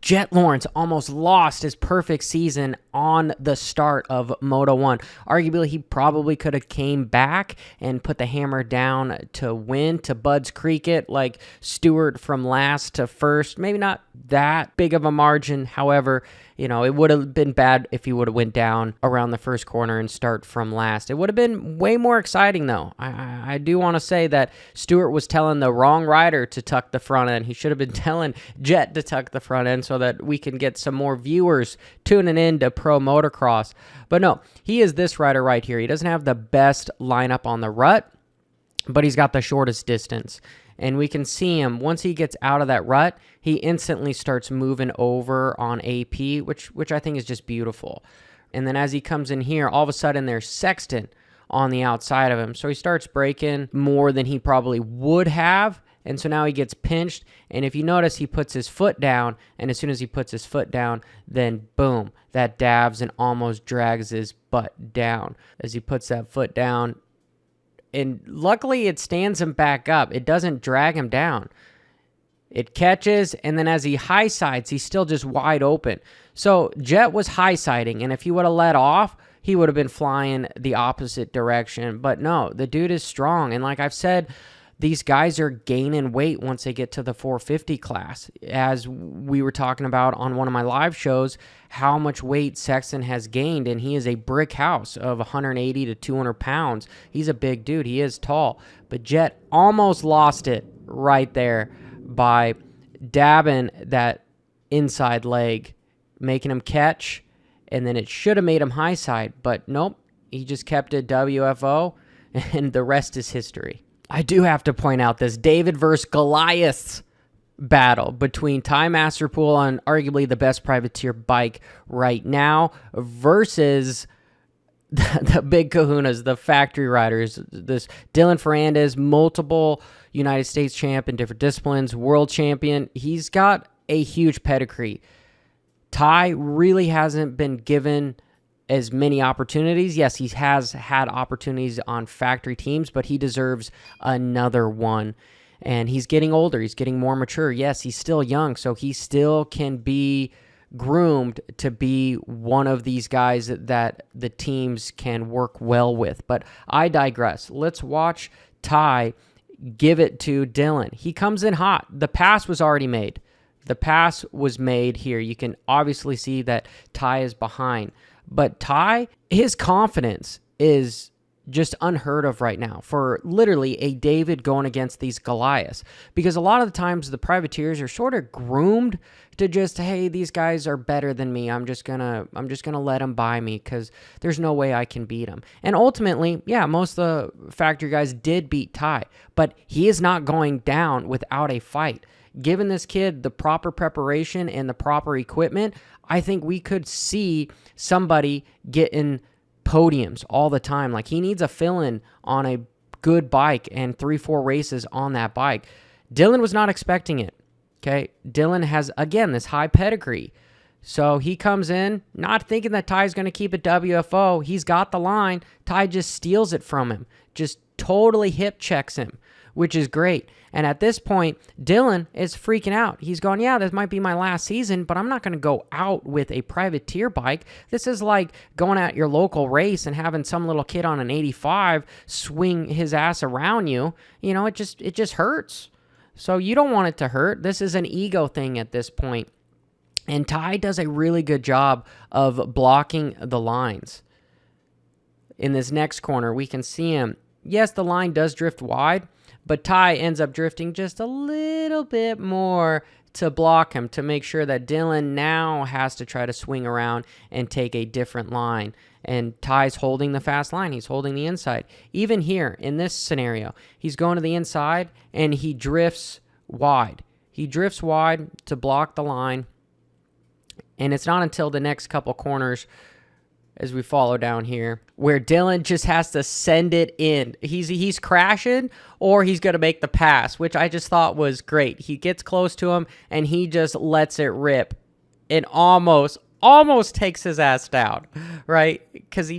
Jett Lawrence almost lost his perfect season on the start of Moto 1. Arguably, he probably could have came back and put the hammer down to win, to Bud's Creek it, like Stewart from last to first. Maybe not that big of a margin. However, it would have been bad if he would have went down around the first corner and start from last. It would have been way more exciting, though. I do want to say that Stewart was telling the wrong rider to tuck the front end. He should have been telling Jett to tuck the front end so that we can get some more viewers tuning in to pro motocross. But no, he is this rider right here. He doesn't have the best lineup on the rut, but he's got the shortest distance. And we can see him, once he gets out of that rut, he instantly starts moving over on AP, which I think is just beautiful. And then as he comes in here, all of a sudden there's Sexton on the outside of him. So he starts braking more than he probably would have. And so now he gets pinched. And if you notice, he puts his foot down. And as soon as he puts his foot down, then boom, that dabs and almost drags his butt down. As he puts that foot down, and luckily it stands him back up. It doesn't drag him down. It catches, and then as he high sides, he's still just wide open. So Jett was high siding, and if he would have let off, he would have been flying the opposite direction. But no, the dude is strong. And like I've said, these guys are gaining weight once they get to the 450 class. As we were talking about on one of my live shows, how much weight Sexton has gained, and he is a brick house of 180 to 200 pounds. He's a big dude. He is tall. But Jett almost lost it right there by dabbing that inside leg, making him catch, and then it should have made him high side. But nope, he just kept it WFO, and the rest is history. I do have to point out this David versus Goliath battle between Ty Masterpool on arguably the best privateer bike right now versus the big kahunas, the factory riders. This Dylan Ferrandis, multiple United States champ in different disciplines, world champion. He's got a huge pedigree. Ty really hasn't been given as many opportunities. Yes, he has had opportunities on factory teams, but he deserves another one. And he's getting older. He's getting more mature. Yes, he's still young, so he still can be groomed to be one of these guys that the teams can work well with. But I digress. Let's watch Ty give it to Dylan. He comes in hot. The pass was already made. The pass was made here. You can obviously see that Ty is behind. But Ty, his confidence is just unheard of right now for literally a David going against these Goliaths. Because a lot of the times the privateers are sort of groomed to just, hey, these guys are better than me. I'm just gonna let them by me because there's no way I can beat them. And ultimately, yeah, most of the factory guys did beat Ty, but he is not going down without a fight. Given this kid the proper preparation and the proper equipment, I think we could see somebody getting podiums all the time. Like, he needs a fill-in on a good bike and 3-4 races on that bike. Dylan was not expecting it. Okay, Dylan has, again, this high pedigree. So he comes in not thinking that Ty's going to keep it WFO. He's got the line. Ty just steals it from him. Just totally hip checks him, which is great. And at this point, Dylan is freaking out. He's going, yeah, this might be my last season, but I'm not going to go out with a privateer bike. This is like going at your local race and having some little kid on an 85 swing his ass around you. You know, it just hurts. So you don't want it to hurt. This is an ego thing at this point. And Ty does a really good job of blocking the lines. In this next corner, we can see him. Yes, the line does drift wide, but Ty ends up drifting just a little bit more to block him, to make sure that Dylan now has to try to swing around and take a different line. And Ty's holding the fast line. He's holding the inside. Even here, in this scenario, he's going to the inside, and he drifts wide. He drifts wide to block the line, and it's not until the next couple corners, as we follow down here, where Dylan just has to send it in. He's crashing, or he's going to make the pass, which I just thought was great. He gets close to him, and he just lets it rip and almost takes his ass down, right? Because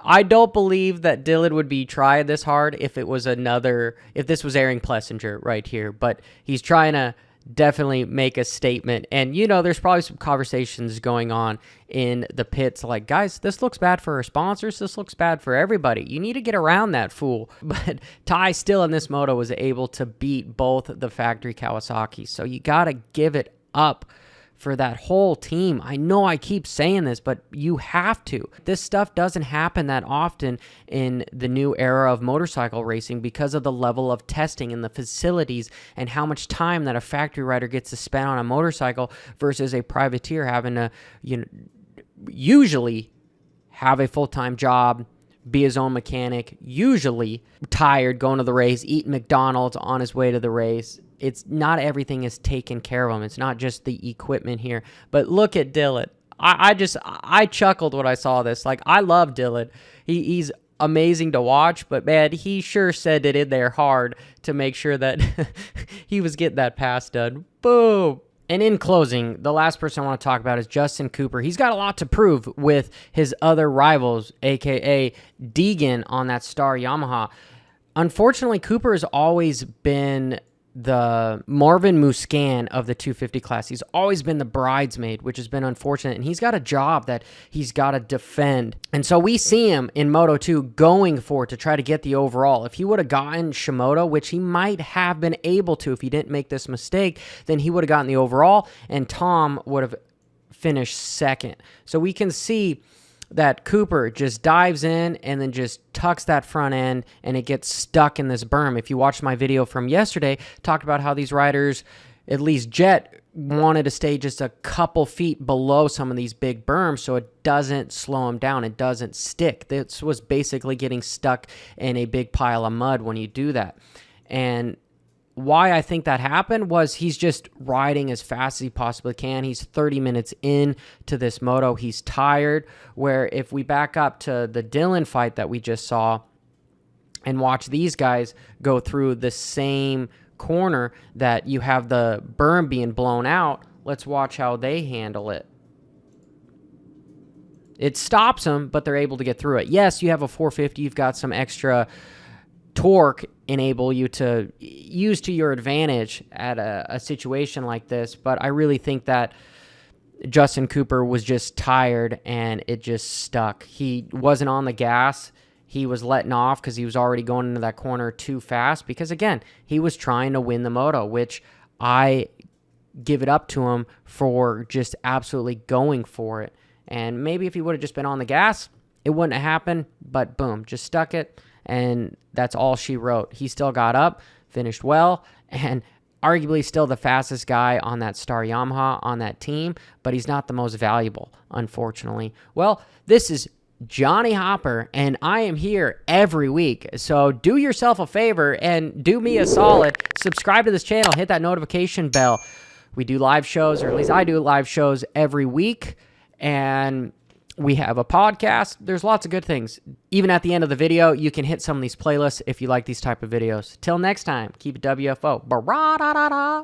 I don't believe that Dylan would be trying this hard if this was Aaron Plessinger right here. But he's trying to definitely make a statement. And, you know, there's probably some conversations going on in the pits like, guys, this looks bad for our sponsors. This looks bad for everybody. You need to get around that fool. But Ty still in this moto was able to beat both the factory Kawasaki. So you got to give it up for that whole team. I know I keep saying this, but you have to. This stuff doesn't happen that often in the new era of motorcycle racing because of the level of testing and the facilities and how much time that a factory rider gets to spend on a motorcycle versus a privateer having to, you know, usually have a full-time job, be his own mechanic, usually tired, going to the race, eating McDonald's on his way to the race. It's not everything is taken care of him. It's not just the equipment here. But look at Dillon. I chuckled when I saw this. Like, I love Dillon. He's amazing to watch, but man, he sure said it in there hard to make sure that he was getting that pass done. Boom. And in closing, the last person I want to talk about is Justin Cooper. He's got a lot to prove with his other rivals, a.k.a. Deegan on that Star Yamaha. Unfortunately, Cooper has always been the Marvin Muscan of the 250 class. He's always been the bridesmaid, which has been unfortunate, and he's got a job that he's got to defend. And so we see him in Moto2 going for it to try to get the overall. If he would have gotten Shimoda, which he might have been able to if he didn't make this mistake, then he would have gotten the overall, and Tom would have finished second. So we can see that Cooper just dives in and then just tucks that front end and it gets stuck in this berm. If you watched my video from yesterday, talked about how these riders, at least Jett, wanted to stay just a couple feet below some of these big berms so it doesn't slow him down. It doesn't stick. This was basically getting stuck in a big pile of mud when you do that. And why I think that happened was he's just riding as fast as he possibly can. He's 30 minutes in to this moto. He's tired, where if we back up to the Dillon fight that we just saw and watch these guys go through the same corner that you have the berm being blown out, let's watch how they handle it. It stops them, but they're able to get through it. Yes, you have a 450. You've got some extra torque enable you to use to your advantage at a situation like this. But I really think that Justin Cooper was just tired and it just stuck. He wasn't on the gas. He was letting off because he was already going into that corner too fast because, again, he was trying to win the moto, which I give it up to him for just absolutely going for it. And maybe if he would have just been on the gas, it wouldn't have happened. But boom, just stuck it. And that's all she wrote. He still got up, finished well, and arguably still the fastest guy on that Star Yamaha on that team, but he's not the most valuable, unfortunately. Well, this is Johnny Hopper, and I am here every week. So do yourself a favor and do me a solid. Subscribe to this channel. Hit that notification bell. We do live shows, or at least I do live shows every week, and we have a podcast. There's lots of good things. Even at the end of the video, you can hit some of these playlists if you like these type of videos. Till next time, keep it WFO. Ba-ra-da-da-da.